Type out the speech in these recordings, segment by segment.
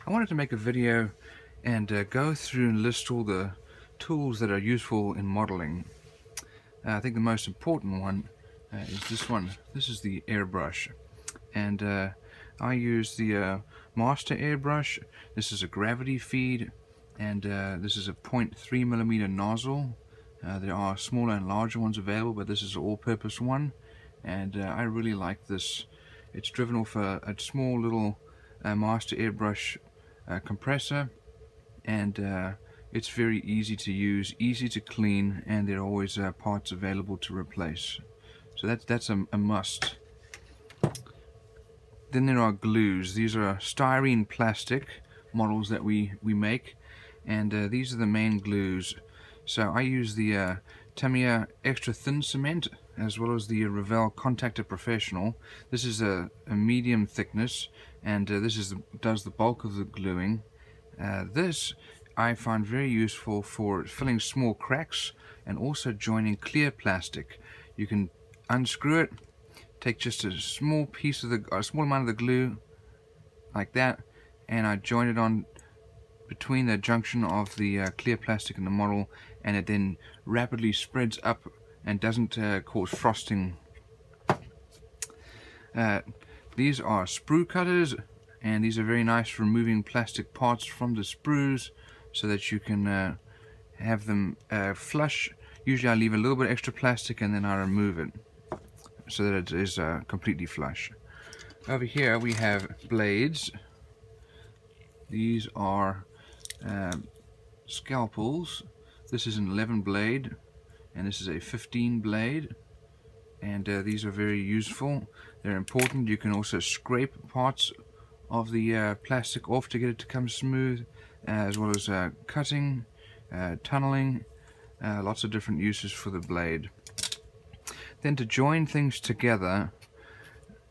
I wanted to make a video and go through and list all the tools that are useful in modeling. I think the most important one is this one. This is the airbrush, and I use the master airbrush. This is a gravity feed, and this is a 0.3mm nozzle. There are smaller and larger ones available, but this is an all-purpose one, and I really like this. It's driven off a small little master airbrush compressor, and it's very easy to use, easy to clean, and there are always parts available to replace. So that's a must. Then there are glues. These are styrene plastic models that we make, and these are the main glues. So I use the Tamiya extra thin cement as well as the Rivet Contactor Professional. This is a medium thickness, and this does the bulk of the gluing. This I find very useful for filling small cracks and also joining clear plastic. You can unscrew it, take just a small piece of a small amount of the glue like that, and I join it on between the junction of the clear plastic and the model, and it then rapidly spreads up and doesn't cause frosting. These are sprue cutters, and these are very nice for removing plastic parts from the sprues so that you can have them flush. Usually I leave a little bit extra plastic and then I remove it so that it is completely flush. Over here we have blades. These are scalpels. This is an 11 blade, and this is a 15 blade, and these are very useful. They're important. You can also scrape parts of the plastic off to get it to come smooth, as well as cutting, tunneling, lots of different uses for the blade. Then to join things together,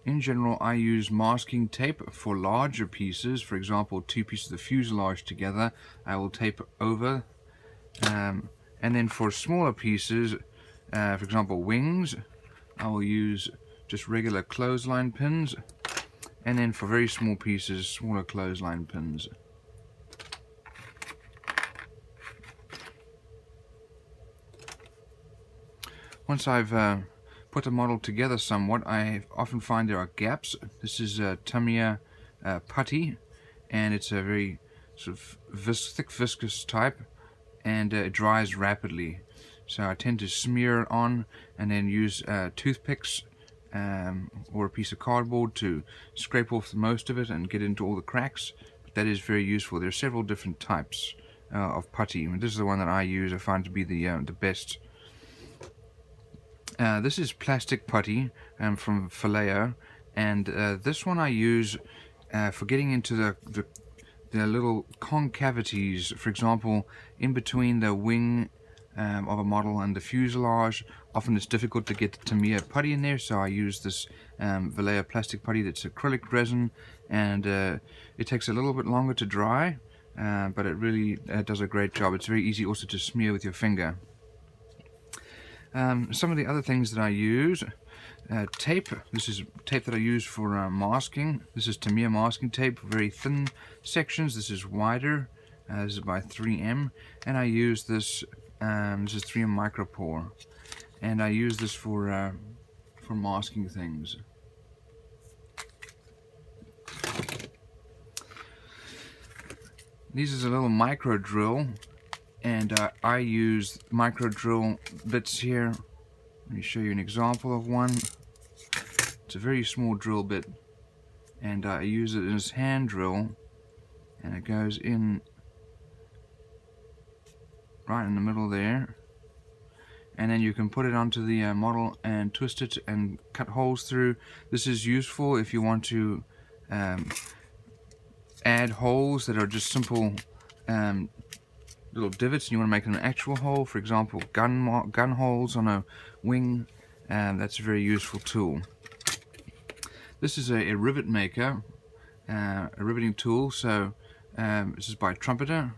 in general I use masking tape for larger pieces. For example, two pieces of the fuselage together, I will tape over, and then for smaller pieces, for example wings, I will use just regular clothesline pins, and then for very small pieces, smaller clothesline pins. Once I've put the model together somewhat, I often find there are gaps. This is Tamiya Putty, and it's a very sort of thick viscous type, and it dries rapidly. So I tend to smear it on and then use toothpicks or a piece of cardboard to scrape off most of it and get into all the cracks. But that is very useful. There are several different types of putty, and this is the one that I use. I find to be the best. This is plastic putty from Vallejo, and this one I use for getting into the little concavities. For example, in between the wing of a model and the fuselage, often it's difficult to get the Tamiya putty in there, so I use this Vallejo plastic putty that's acrylic resin, and it takes a little bit longer to dry, but it really does a great job. It's very easy also to smear with your finger. Some of the other things that I use, tape. This is tape that I use for masking. This is Tamiya masking tape, very thin sections. This is wider. This is by 3M, and I use this. This is 3M micropore, and I use this for masking things. This is a little micro drill, and I use micro drill bits here. Let me show you an example of one. It's a very small drill bit, and I use it as hand drill, and it goes in right in the middle there, and then you can put it onto the model and twist it and cut holes through. This is useful if you want to add holes that are just simple little divots and you want to make an actual hole. For example, gun holes on a wing. That's a very useful tool. This is a Rivet Maker, a riveting tool. So this is by Trumpeter,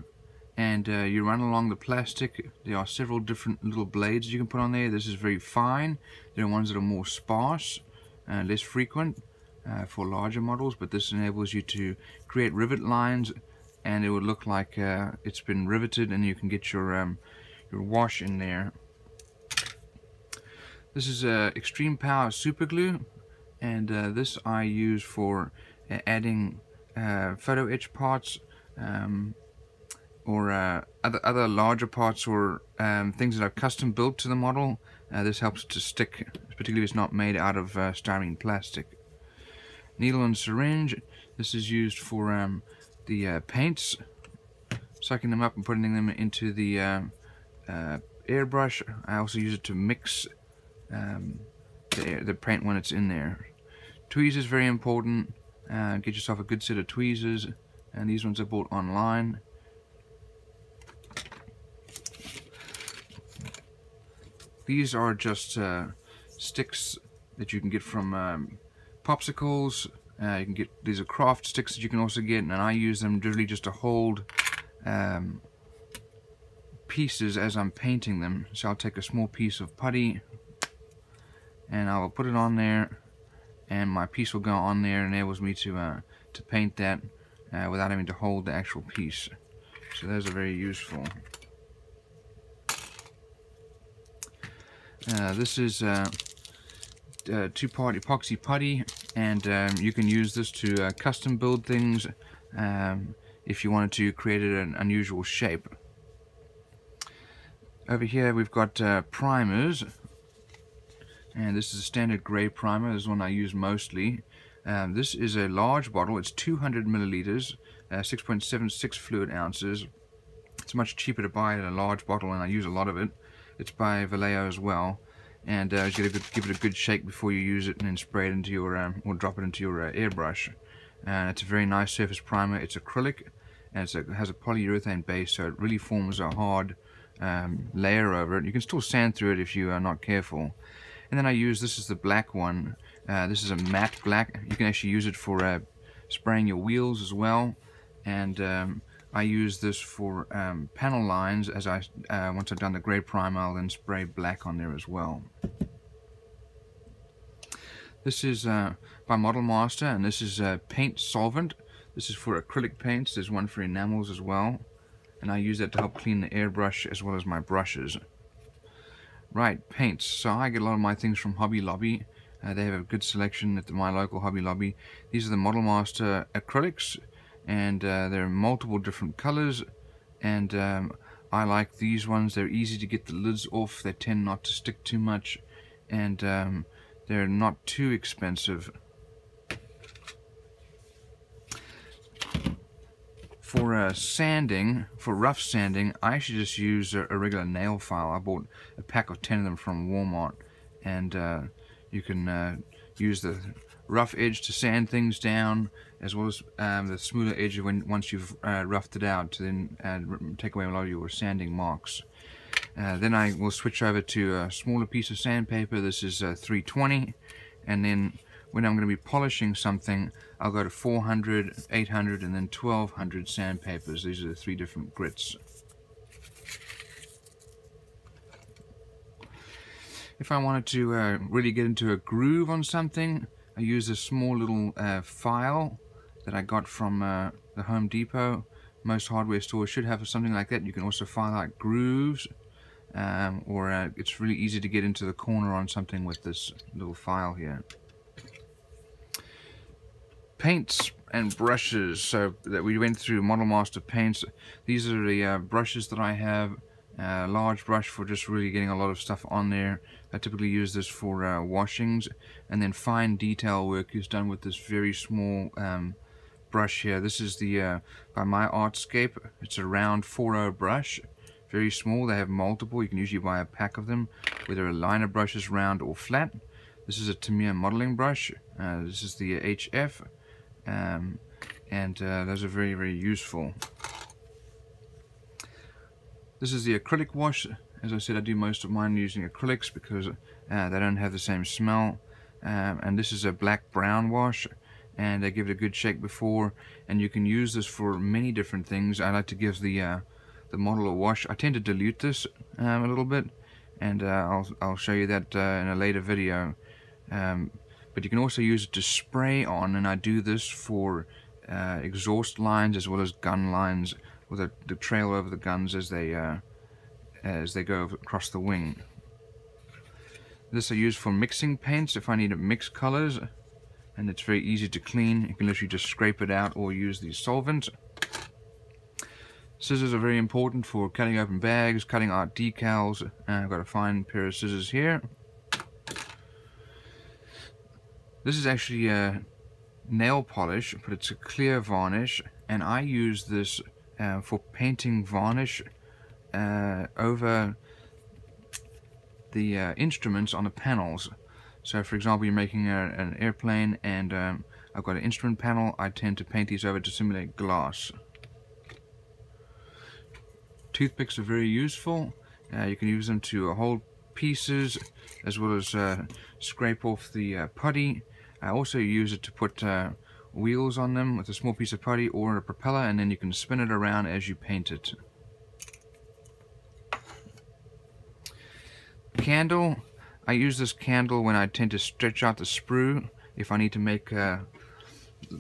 and you run along the plastic. There are several different little blades you can put on there. This is very fine. There are ones that are more sparse, less frequent for larger models, but this enables you to create rivet lines, and it would look like it's been riveted, and you can get your wash in there. This is extreme power super glue, and this I use for adding photo etch parts, or other larger parts, or things that I've custom built to the model. This helps to stick, particularly if it's not made out of styrene plastic. Needle and syringe. This is used for the paints, sucking them up and putting them into the airbrush. I also use it to mix the paint when it's in there. Tweezers, very important. Get yourself a good set of tweezers, and these ones I bought online. These are just sticks that you can get from popsicles. You can get, these are craft sticks that you can also get, and I use them really just to hold pieces as I'm painting them. So I'll take a small piece of putty and I'll put it on there, and my piece will go on there, and enables me to paint that without having to hold the actual piece. So those are very useful. This is two-part epoxy putty, and you can use this to custom build things if you wanted to create an unusual shape. Over here we've got primers, and this is a standard grey primer. This is one I use mostly. This is a large bottle. It's 200 milliliters, 6.76 fluid ounces. It's much cheaper to buy in a large bottle, and I use a lot of it. It's by Vallejo as well, and you give it a good shake before you use it, and then spray it into your or drop it into your airbrush. And it's a very nice surface primer. It's acrylic, and it has a polyurethane base, so it really forms a hard layer over it. You can still sand through it if you are not careful. And then I use, this is the black one. This is a matte black. You can actually use it for spraying your wheels as well. And I use this for panel lines. As once I've done the grey primer, I'll then spray black on there as well. This is by Model Master, and this is paint solvent. This is for acrylic paints. There's one for enamels as well, and I use that to help clean the airbrush as well as my brushes. Right, paints. So I get a lot of my things from Hobby Lobby. They have a good selection at my local Hobby Lobby. These are the Model Master acrylics, and they're multiple different colors, and I like these ones. They're easy to get the lids off. They tend not to stick too much, and they're not too expensive. For sanding, for rough sanding, I actually just use a regular nail file. I bought a pack of 10 of them from Walmart, and you can use the rough edge to sand things down, as well as the smoother edge once you've roughed it out, to then take away a lot of your sanding marks. Then I will switch over to a smaller piece of sandpaper. This is 320, and then when I'm going to be polishing something, I'll go to 400, 800, and then 1200 sandpapers. These are the 3 different grits. If I wanted to really get into a groove on something, I use a small little file that I got from the Home Depot. Most hardware stores should have something like that. You can also file out grooves, or it's really easy to get into the corner on something with this little file here. Paints and brushes. So that we went through Model Master paints. These are the brushes that I have. Large brush for just really getting a lot of stuff on there. I typically use this for washings, and then fine detail work is done with this very small brush here. This is the by My Artscape. It's a round 4.0 brush, very small. They have multiple. You can usually buy a pack of them, whether a liner brush is round or flat. This is a Tamiya modeling brush. This is the HF, and those are very, very useful. This is the acrylic wash. As I said, I do most of mine using acrylics because they don't have the same smell. And this is a black-brown wash, and I give it a good shake before. And you can use this for many different things. I like to give the the model or wash. I tend to dilute this a little bit, and I'll show you that in a later video. But you can also use it to spray on, and I do this for exhaust lines as well as gun lines, with the trail over the guns as they go across the wing. This I use for mixing paints if I need to mix colors, and it's very easy to clean. You can literally just scrape it out or use the solvent. Scissors are very important for cutting open bags, cutting out decals. I've got a fine pair of scissors here. This is actually a nail polish, but it's a clear varnish, and I use this for painting varnish over the instruments on the panels. So for example, you're making an airplane, and I've got an instrument panel. I tend to paint these over to simulate glass. Toothpicks are very useful. You can use them to hold pieces as well as scrape off the putty. I also use it to put wheels on them with a small piece of putty or a propeller, and then you can spin it around as you paint it. Candle. I use this candle when I tend to stretch out the sprue. If I need to make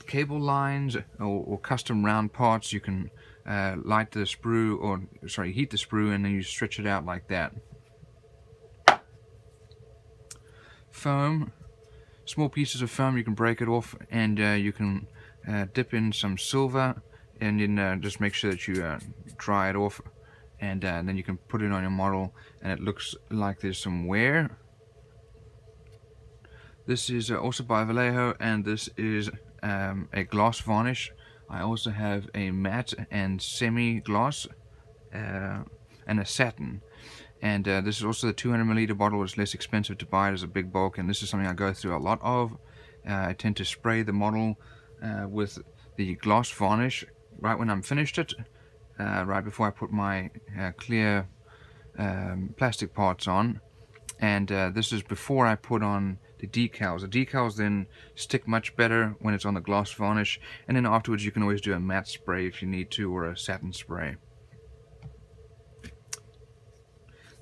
cable lines or custom round parts, you can light the sprue, or sorry, heat the sprue, and then you stretch it out like that. Foam. Small pieces of foam, you can break it off, and you can dip in some silver, and then just make sure that you dry it off, and then you can put it on your model, and it looks like there's some wear. This is also by Vallejo, and this is a gloss varnish. I also have a matte and semi-gloss and a satin. And this is also the 200ml bottle. It's less expensive to buy it as a big bulk, and this is something I go through a lot of. I tend to spray the model with the gloss varnish right when I'm finished it, right before I put my clear plastic parts on. And this is before I put on the decals. The decals then stick much better when it's on the gloss varnish, and then afterwards you can always do a matte spray if you need to, or a satin spray.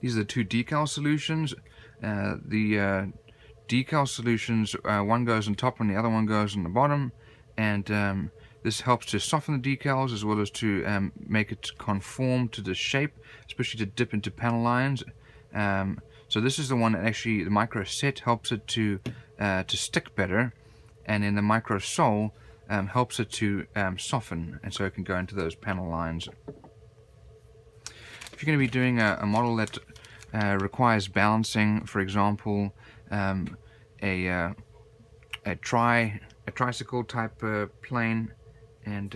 These are the two Decal Solutions. The Decal Solutions, one goes on top and the other one goes on the bottom, and this helps to soften the decals as well as to make it conform to the shape, especially to dip into panel lines. So this is the one that actually, the micro set helps it to stick better, and then the micro sole helps it to soften, and so it can go into those panel lines. If you're going to be doing a model that requires balancing, for example, a tricycle type plane, and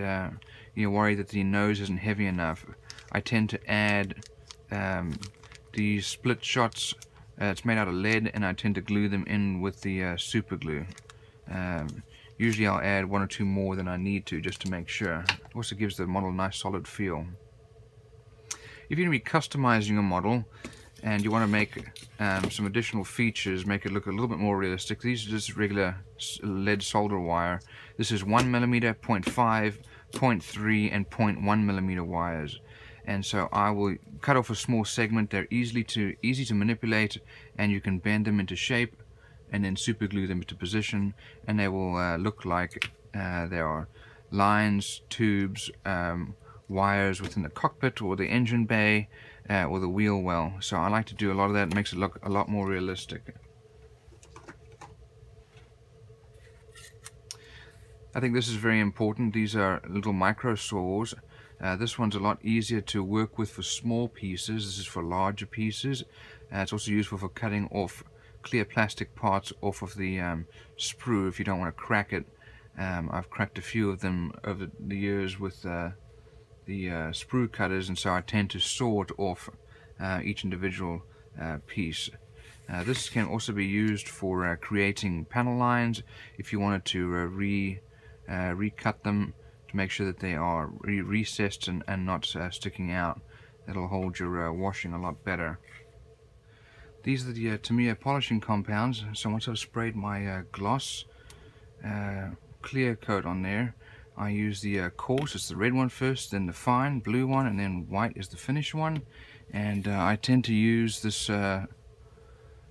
you're worried that the nose isn't heavy enough, I tend to add these split shots. It's made out of lead, and I tend to glue them in with the super glue. Usually I'll add one or two more than I need to, just to make sure. It also gives the model a nice solid feel. If you're going to be customizing a model and you want to make some additional features, make it look a little bit more realistic, these are just regular lead solder wire. This is 1mm, 0.5, 0.3, and 0.1mm wires. And so I will cut off a small segment. They're easy to manipulate, and you can bend them into shape and then super glue them into position, and they will look like there are lines, tubes, wires within the cockpit or the engine bay or the wheel well. So I like to do a lot of that. It makes it look a lot more realistic. I think this is very important. These are little micro saws. This one's a lot easier to work with for small pieces. This is for larger pieces. It's also useful for cutting off clear plastic parts off of the sprue if you don't want to crack it. I've cracked a few of them over the years with the sprue cutters, and so I tend to saw it off each individual piece. This can also be used for creating panel lines if you wanted to recut them to make sure that they are recessed and not sticking out. That'll hold your washing a lot better. These are the Tamiya polishing compounds. So once I've sprayed my gloss clear coat on there, I use the coarse, it's the red one first, then the fine blue one, and then white is the finished one. And I tend to use this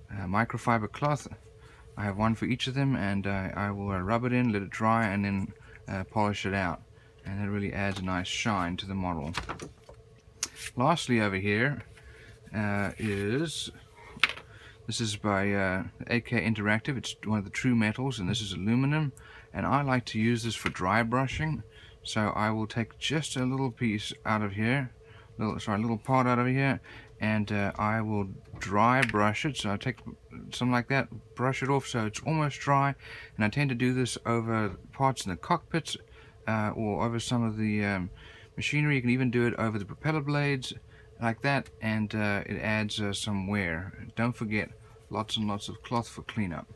microfiber cloth. I have one for each of them, and I will rub it in, let it dry, and then polish it out, and it really adds a nice shine to the model. Lastly over here this is by AK Interactive. It's one of the true metals, and this is aluminum, and I like to use this for dry brushing. So I will take just a little piece out of here, a little part out of here, and I will dry brush it. So I take something like that, brush it off so it's almost dry, and I tend to do this over parts in the cockpits or over some of the machinery. You can even do it over the propeller blades like that, and it adds some wear. Don't forget, lots and lots of cloth for cleanup.